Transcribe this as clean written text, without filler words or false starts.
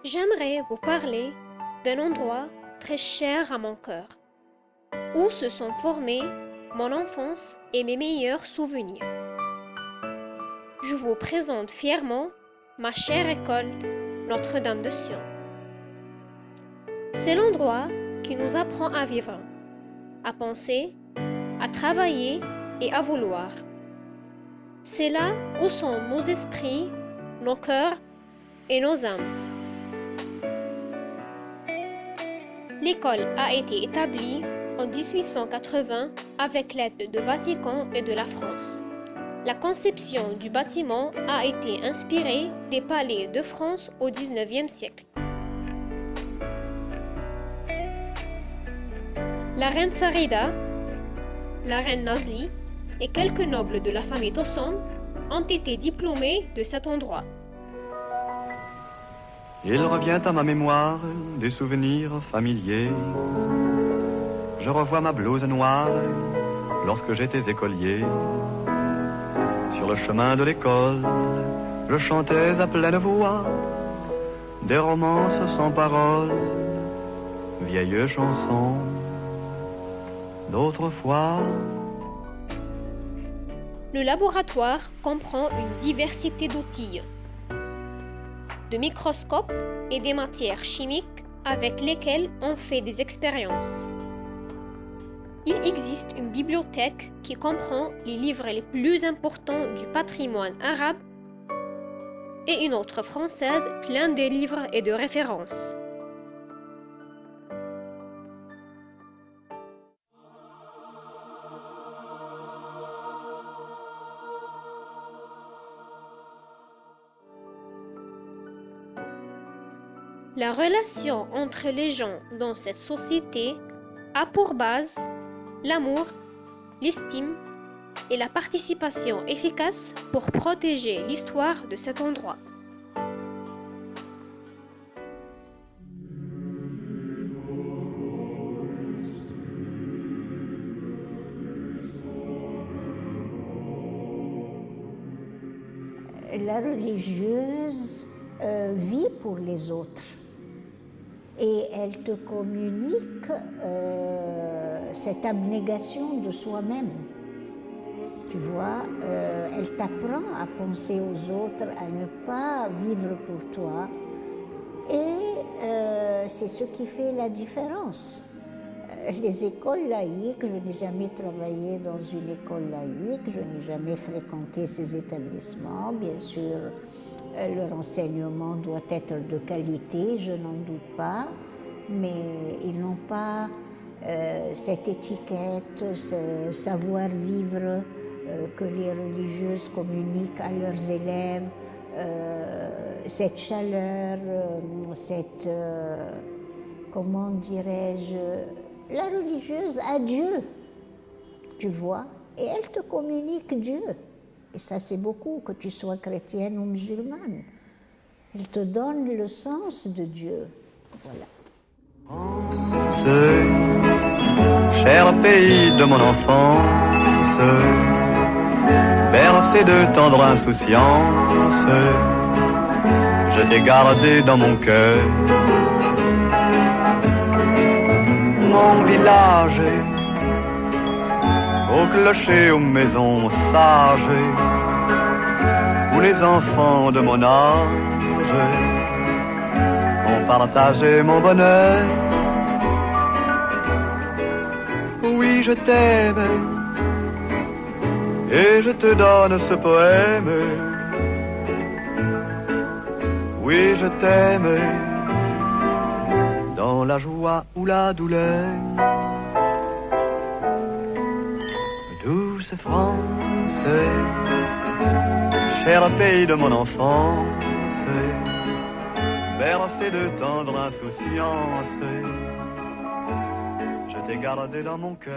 J'aimerais vous parler d'un endroit très cher à mon cœur, où se sont formés mon enfance et mes meilleurs souvenirs. Je vous présente fièrement ma chère école Notre-Dame de Sion. C'est l'endroit qui nous apprend à vivre, à penser, à travailler et à vouloir. C'est là où sont nos esprits, nos cœurs et nos âmes. L'école a été établie en 1880 avec l'aide du Vatican et de la France. La conception du bâtiment a été inspirée des palais de France au XIXe siècle. La reine Farida, la reine Nazli et quelques nobles de la famille Tosson ont été diplômés de cet endroit. Il revient à ma mémoire des souvenirs familiers. Je revois ma blouse noire lorsque j'étais écolier. Sur le chemin de l'école, je chantais à pleine voix des romances sans paroles, vieilles chansons d'autrefois. Le laboratoire comprend une diversité d'outils, de microscopes et des matières chimiques avec lesquelles on fait des expériences. Il existe une bibliothèque qui comprend les livres les plus importants du patrimoine arabe et une autre française pleine de livres et de références. La relation entre les gens dans cette société a pour base l'amour, l'estime et la participation efficace pour protéger l'histoire de cet endroit. La religieuse vit pour les autres et elle te communique cette abnégation de soi-même. Tu vois, elle t'apprend à penser aux autres, à ne pas vivre pour toi, et c'est ce qui fait la différence. Les écoles laïques, je n'ai jamais travaillé dans une école laïque, je n'ai jamais fréquenté ces établissements. Bien sûr, leur enseignement doit être de qualité, je n'en doute pas, mais ils n'ont pas cette étiquette, ce savoir-vivre que les religieuses communiquent à leurs élèves, cette chaleur, cette, comment dirais-je, la religieuse a Dieu, tu vois, et elle te communique Dieu. Et ça, c'est beaucoup, que tu sois chrétienne ou musulmane. Elle te donne le sens de Dieu. Voilà. Ce cher pays de mon enfance, bercé de tendre insouciance, je t'ai gardé dans mon cœur. Mon village, au clocher, aux maisons sages, où les enfants de mon âge ont partagé mon bonheur. Oui, je t'aime, et je te donne ce poème. Oui, je t'aime, dans la joie ou la douleur. Douce France, cher pays de mon enfance, bercé de tendre insouciance, je t'ai gardé dans mon cœur.